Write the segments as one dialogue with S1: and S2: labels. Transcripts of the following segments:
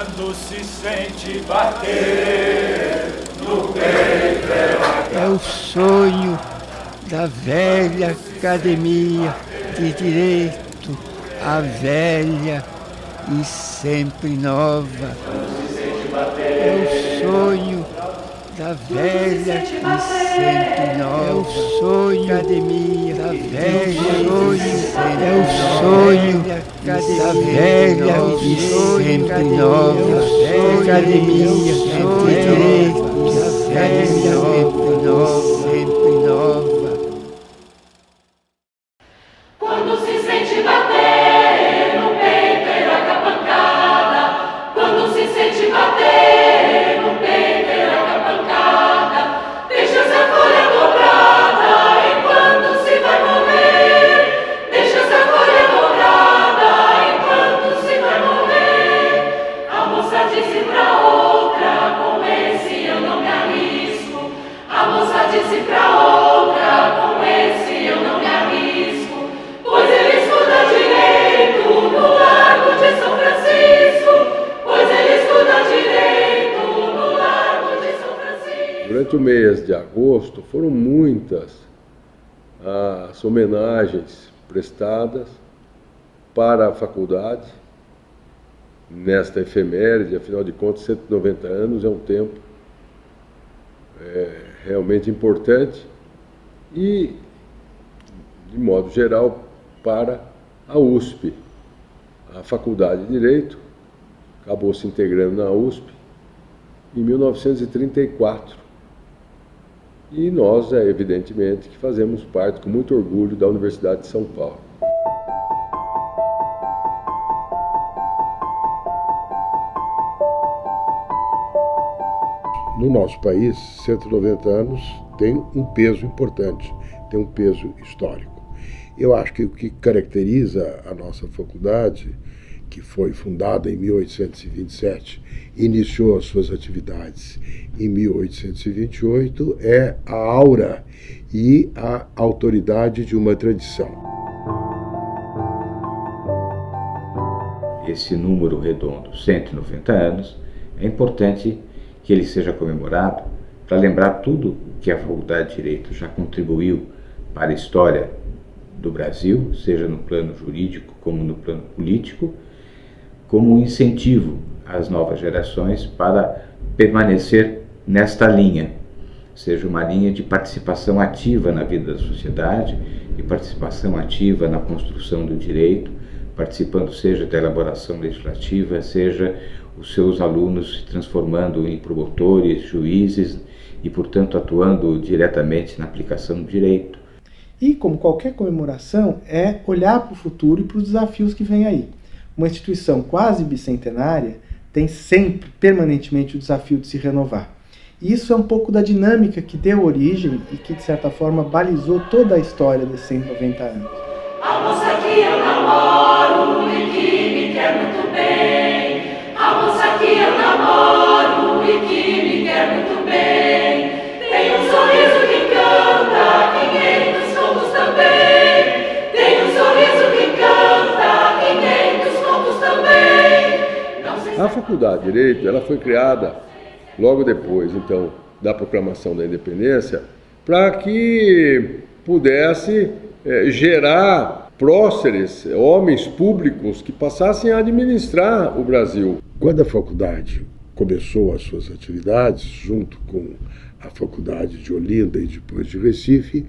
S1: Quando se sente bater no peito,
S2: é o sonho da velha Academia de Direito, a velha e sempre nova. É o sonho da velha e sempre nova. É o sonho da Academia da velha é o sonho da velha e sempre nova. Academia de Direito, a velha sempre nova.
S3: Quando se sente bater no peito, heróica pancada. Quando se sente bater no peito, heróica pancada. Deixa essa folha dobrada enquanto se vai morrer. Deixa essa folha dobrada enquanto se vai morrer. A moça disse pra outra, com esse eu não me arrisco. A moça disse pra outra, com esse eu não me arrisco. Pois ele estuda direito no Largo de São Francisco. Pois ele estuda direito no Largo de São Francisco.
S4: Durante o mês de agosto foram muitas as homenagens prestadas para a faculdade nesta efeméride. Afinal de contas, 190 anos é um tempo realmente importante e, de modo geral, para a USP. A Faculdade de Direito acabou se integrando na USP em 1934. E nós, evidentemente, que fazemos parte, com muito orgulho, da Universidade de São Paulo. No nosso país, 190 anos tem um peso importante, tem um peso histórico. Eu acho que o que caracteriza a nossa faculdade, que foi fundada em 1827, iniciou as suas atividades em 1828, é a aura e a autoridade de uma tradição.
S5: Esse número redondo, 190 anos, é importante que ele seja comemorado para lembrar tudo que a Faculdade de Direito já contribuiu para a história do Brasil, seja no plano jurídico como no plano político, como um incentivo às novas gerações para permanecer nesta linha, seja uma linha de participação ativa na vida da sociedade e participação ativa na construção do direito, participando seja da elaboração legislativa, seja os seus alunos se transformando em promotores, juízes e, portanto, atuando diretamente na aplicação do direito.
S6: E, como qualquer comemoração, é olhar para o futuro e para os desafios que vêm aí. Uma instituição quase bicentenária tem sempre, permanentemente, o desafio de se renovar. E isso é um pouco da dinâmica que deu origem e que, de certa forma, balizou toda a história desses 190 anos.
S3: A moça que eu namoro e que me quer muito bem. A moça que eu namoro e que me quer muito bem. Tem um sorriso que canta 500 contos também. Tem um sorriso que canta 500 contos também.
S4: A Faculdade de Direito, ela foi criada logo depois, então, da proclamação da independência, para que pudesse gerar próceres, homens públicos que passassem a administrar o Brasil. Quando a faculdade começou as suas atividades, junto com a Faculdade de Olinda e depois de Recife,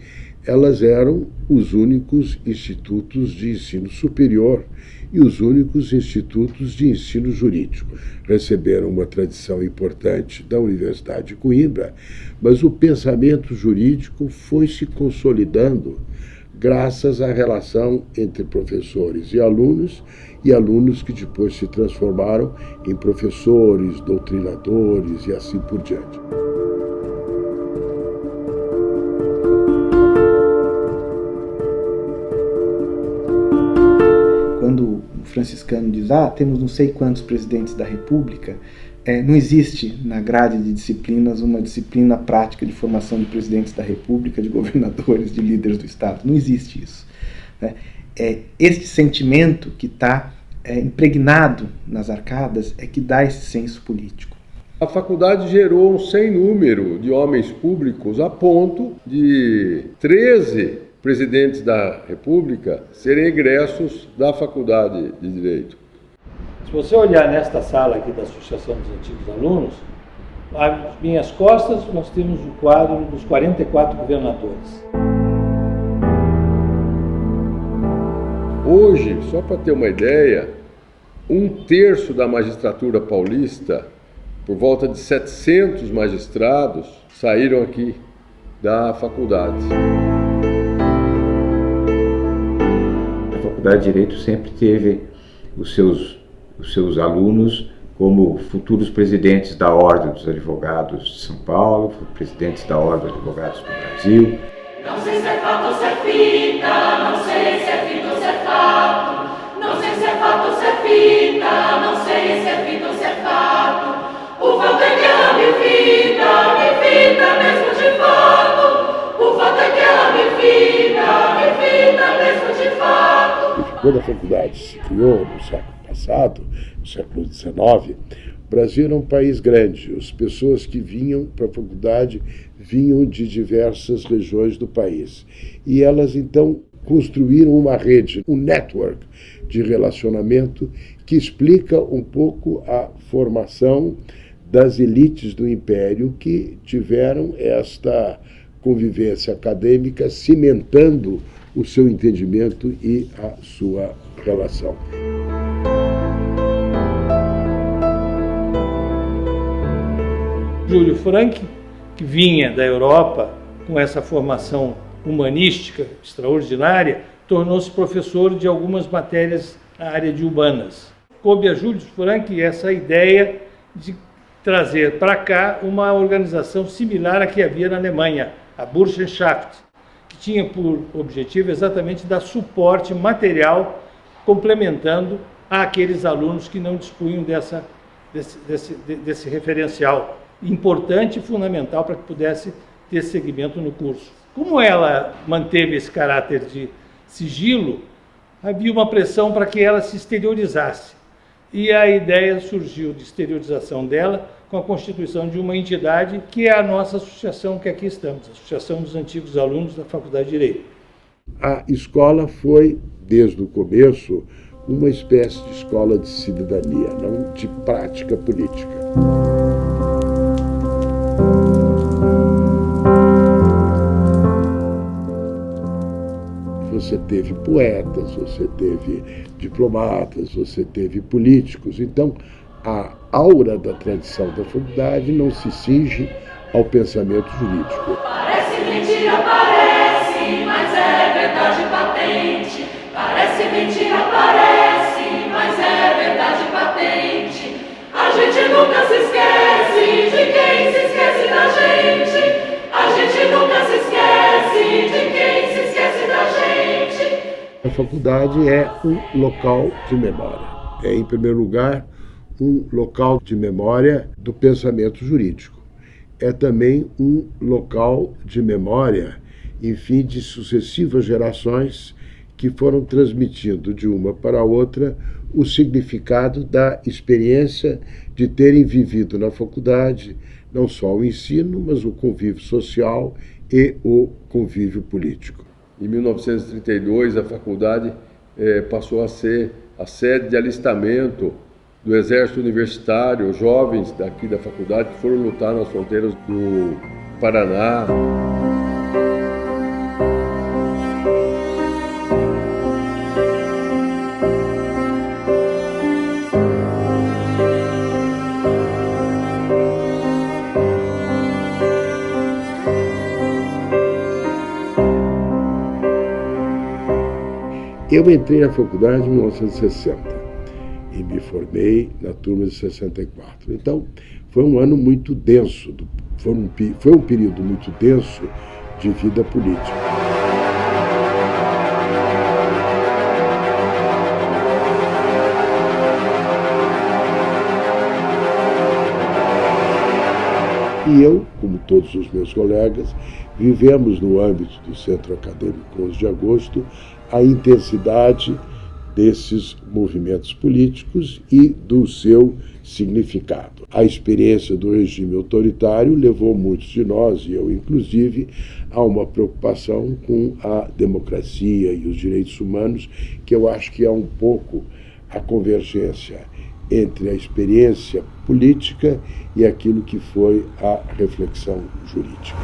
S4: elas eram os únicos institutos de ensino superior e os únicos institutos de ensino jurídico. Receberam uma tradição importante da Universidade de Coimbra, mas o pensamento jurídico foi se consolidando graças à relação entre professores e alunos que depois se transformaram em professores, doutrinadores e assim por diante.
S6: Quando o franciscano diz, temos não sei quantos presidentes da República, não existe na grade de disciplinas uma disciplina prática de formação de presidentes da República, de governadores, de líderes do Estado. Não existe isso. É este sentimento que está impregnado nas arcadas é que dá esse senso político.
S4: A faculdade gerou um sem número de homens públicos a ponto de 13 presidentes da República serem egressos da Faculdade de Direito.
S7: Se você olhar nesta sala aqui da Associação dos Antigos Alunos, às minhas costas nós temos o quadro dos 44 governadores.
S4: Hoje, só para ter uma ideia, 1/3 da magistratura paulista, por volta de 700 magistrados, saíram aqui da faculdade.
S5: A Faculdade de Direito sempre teve os seus alunos como futuros presidentes da Ordem dos Advogados de São Paulo, presidentes da Ordem dos Advogados do Brasil.
S3: Não sei se é fato ou se é fita, não sei se é fita ou se é fato. Não sei se é fato ou se é fita, não sei se é fita ou se é fato. O fato é que ela me fita mesmo de fato. O fato é que ela me fita mesmo de fato.
S8: Quando a faculdade se criou no século passado, no século XIX, o Brasil era um país grande. As pessoas que vinham para a faculdade vinham de diversas regiões do país. E elas, então, construíram uma rede, um network de relacionamento que explica um pouco a formação das elites do Império que tiveram esta convivência acadêmica cimentando o seu entendimento e a sua relação.
S7: Júlio Frank, que vinha da Europa com essa formação humanística extraordinária, tornou-se professor de algumas matérias na área de humanas. Coube a Júlio Frank essa ideia de trazer para cá uma organização similar à que havia na Alemanha, a Burschenschaft, que tinha por objetivo exatamente dar suporte material, complementando àqueles alunos que não dispunham desse referencial importante e fundamental para que pudesse ter seguimento no curso. Como ela manteve esse caráter de sigilo, havia uma pressão para que ela se exteriorizasse. E a ideia surgiu de exteriorização dela com a constituição de uma entidade que é a nossa associação que aqui estamos, a Associação dos Antigos Alunos da Faculdade de Direito.
S8: A escola foi, desde o começo, uma espécie de escola de cidadania, não de prática política. Você teve poetas, você teve diplomatas, você teve políticos. Então, a aura da tradição da faculdade não se cinge ao pensamento jurídico.
S3: Parece mentira, parece, mas é verdade patente. Parece mentira, parece, mas é verdade patente. A gente nunca se esquece de quem se esquece da gente. A gente nunca se esquece de quem se esquece da gente.
S8: A faculdade é um local de memória. É, em primeiro lugar, um local de memória do pensamento jurídico. É também um local de memória, enfim, de sucessivas gerações que foram transmitindo de uma para a outra o significado da experiência de terem vivido na faculdade não só o ensino, mas o convívio social e o convívio político.
S4: Em 1932, a faculdade passou a ser a sede de alistamento do Exército Universitário, jovens daqui da faculdade que foram lutar nas fronteiras do Paraná.
S8: Eu entrei na faculdade em 1960 e me formei na turma de 64. Então, foi um ano muito denso, foi um período muito denso de vida política. E eu, como todos os meus colegas, vivemos no âmbito do Centro Acadêmico 11 de Agosto a intensidade desses movimentos políticos e do seu significado. A experiência do regime autoritário levou muitos de nós, e eu inclusive, a uma preocupação com a democracia e os direitos humanos, que eu acho que é um pouco a convergência entre a experiência política e aquilo que foi a reflexão jurídica.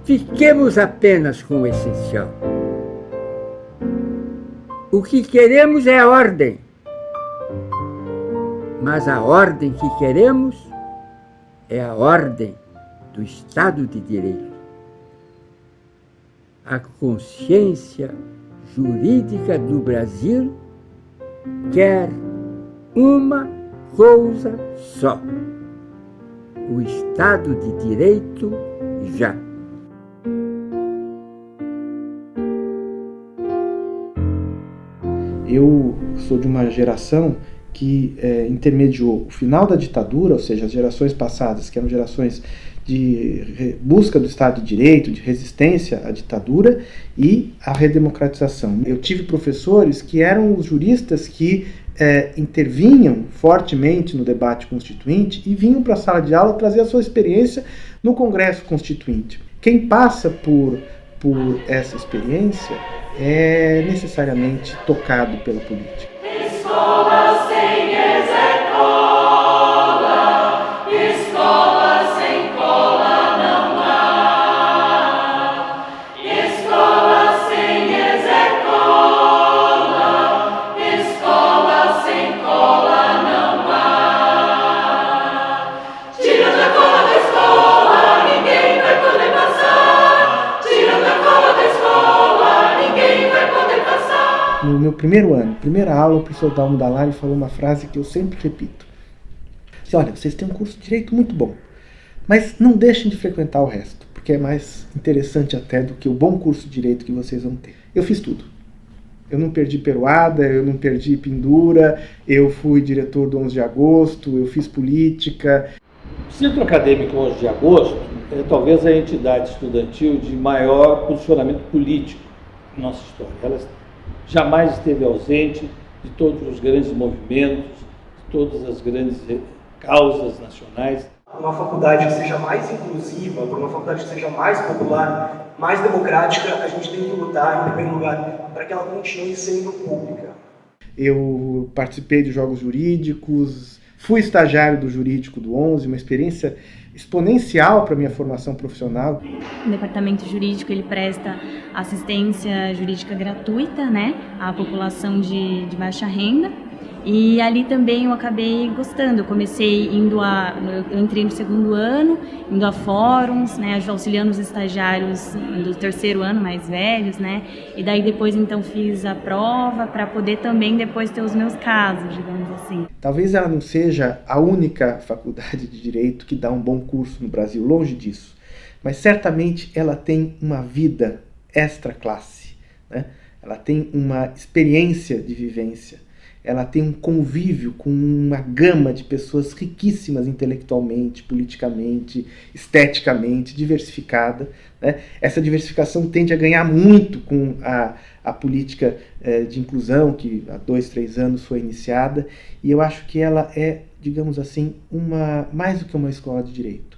S2: Fiquemos apenas com o essencial. O que queremos é ordem, mas a ordem que queremos é a ordem do Estado de Direito. A consciência jurídica do Brasil quer uma coisa só: o Estado de Direito já.
S6: Eu sou de uma geração que intermediou o final da ditadura, ou seja, as gerações passadas, que eram gerações de busca do Estado de Direito, de resistência à ditadura, e a redemocratização. Eu tive professores que eram os juristas que intervinham fortemente no debate constituinte e vinham para a sala de aula trazer a sua experiência no Congresso Constituinte. Quem passa por essa experiência é necessariamente tocado pela política.
S3: Escola sem cola, escola sem cola não há. Escola sem cola, escola sem cola não há. Tirando a cola da escola, ninguém vai poder passar. Tirando a cola da escola, ninguém vai poder passar.
S6: No meu primeiro ano, primeira aula, o professor Dalmo Dallari falou uma frase que eu sempre repito. Disse: olha, vocês têm um curso de Direito muito bom, mas não deixem de frequentar o resto, porque é mais interessante até do que o bom curso de Direito que vocês vão ter. Eu fiz tudo. Eu não perdi peroada, eu não perdi pendura, eu fui diretor do 11 de agosto, eu fiz política.
S7: O Centro Acadêmico 11 de Agosto é talvez a entidade estudantil de maior posicionamento político na nossa história. Ela jamais esteve ausente de todos os grandes movimentos, de todas as grandes causas nacionais.
S9: Uma faculdade que seja mais inclusiva, para uma faculdade que seja mais popular, mais democrática, a gente tem que lutar, em primeiro lugar, para que ela continue sendo pública.
S6: Eu participei de jogos jurídicos, fui estagiário do jurídico do 11, uma experiência exponencial para a minha formação profissional.
S10: O departamento jurídico ele presta assistência jurídica gratuita, né, à população de baixa renda. E ali também eu acabei gostando. Eu comecei eu entrei no segundo ano, indo a fóruns, né, auxiliando os estagiários do terceiro ano mais velhos, né, e daí depois então fiz a prova para poder também depois ter os meus casos, digamos assim.
S6: Talvez ela não seja a única faculdade de Direito que dá um bom curso no Brasil, longe disso, mas certamente ela tem uma vida extra classe, né? Ela tem uma experiência de vivência. Ela tem um convívio com uma gama de pessoas riquíssimas intelectualmente, politicamente, esteticamente, diversificada, né? Essa diversificação tende a ganhar muito com a política de inclusão, que há 2, 3 anos foi iniciada, e eu acho que ela é, digamos assim, mais do que uma escola de direito.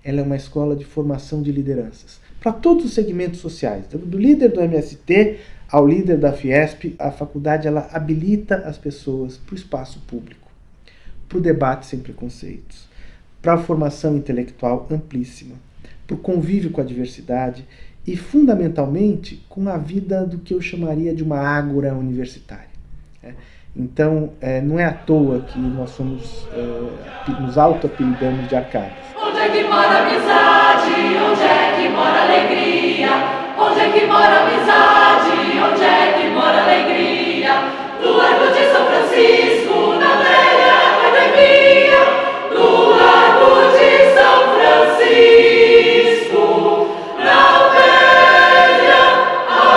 S6: Ela é uma escola de formação de lideranças, para todos os segmentos sociais, do líder do MST ao líder da Fiesp. A faculdade ela habilita as pessoas para o espaço público, para o debate sem preconceitos, para a formação intelectual amplíssima, para o convívio com a diversidade e, fundamentalmente, com a vida do que eu chamaria de uma ágora universitária. Então, não é à toa que nós nos auto-apelidamos de arcadas.
S3: Onde é que mora a amizade? Onde é que mora a alegria? Onde é que mora a amizade? Onde é que mora a alegria? No Largo de São Francisco, na velha academia. No Largo de São Francisco, na velha academia.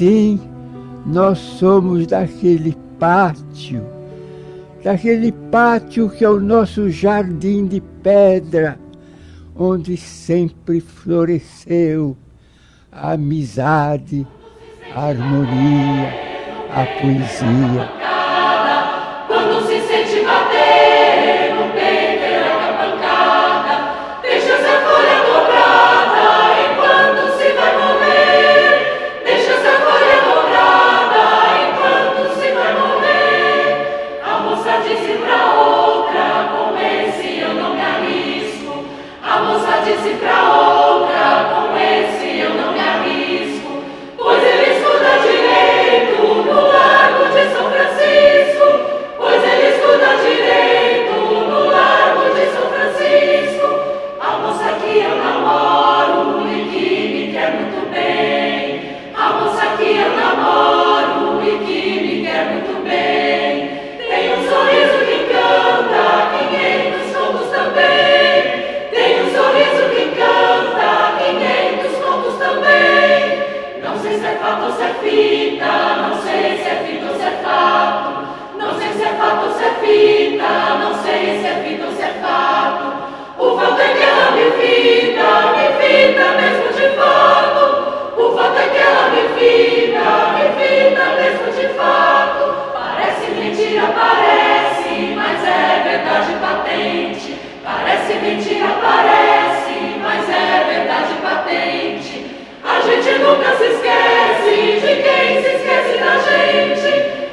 S2: Sim, nós somos daquele pátio que é o nosso jardim de pedra, onde sempre floresceu a amizade, a harmonia, a poesia.
S3: Quando se sente bater no peito a pancada, deixa-se a folha dobrada enquanto se vai morrer. Deixa-se a folha dobrada enquanto se vai morrer. A moça disse pra outra, com esse eu não me arrisco. A moça disse pra outra, com esse eu não me arrisco. Pois ele estuda direito no Largo de São Francisco. Pois ele estuda direito no Largo de São Francisco. A moça que eu namoro e que me quer muito bem. A moça que eu namoro e que me quer muito bem. Tem um sorriso que canta 500 contos também. Tem um sorriso que canta 500 contos também. Não sei se é fato ou se é fita, não sei se é fita ou se é fato. Não sei se é fato ou se é fita, não sei se é fita ou se é fato. O fato é que ela me fita mesmo de fato. O fato é que ela me fita mesmo de fato. Parece mentira, parece, mas é verdade patente. Parece mentira, parece, mas é verdade patente. A gente nunca se esquece de quem se esquece da gente.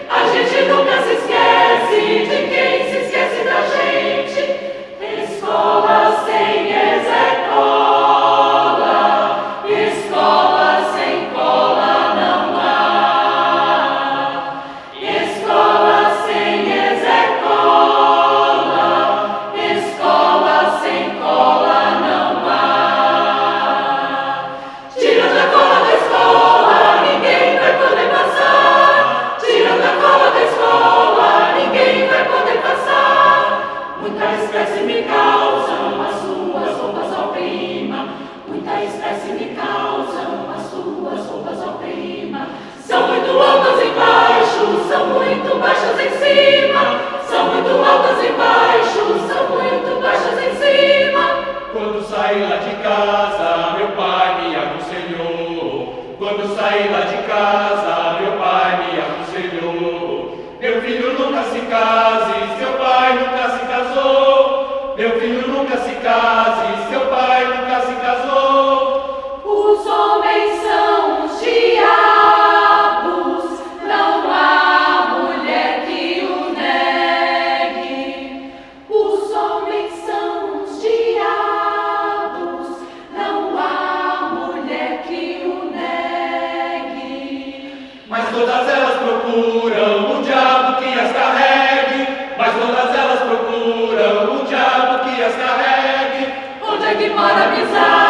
S3: A gente nunca se esquece de quem se esquece da gente. Escola sem cola, escola sem cola não há. Escola sem cola, escola sem cola não há. Tirando a cola da escola, ninguém vai poder passar. Tirando a cola da escola, ninguém vai poder passar. Muita espécie me causam as suas roupas ao prima. Muita espécie me causam as suas roupas ao prima. São muito altas embaixo, são muito baixas em cima. São muito altas embaixo, são muito baixas em cima.
S1: Quando saí lá de casa, meu pai me aconselhou. Quando saí lá de casa, meu pai me aconselhou. Meu filho nunca se case, seu pai nunca se casou. Meu filho nunca se case, seu pai nunca se casou.
S3: Os homens são os diabos, não há mulher que o negue. Os homens são os diabos, não há mulher que o negue.
S1: Mas todas elas procuram o diabo que as carregue. Mas todas elas procuram o diabo que as carregue.
S3: Onde é que mora a amizade?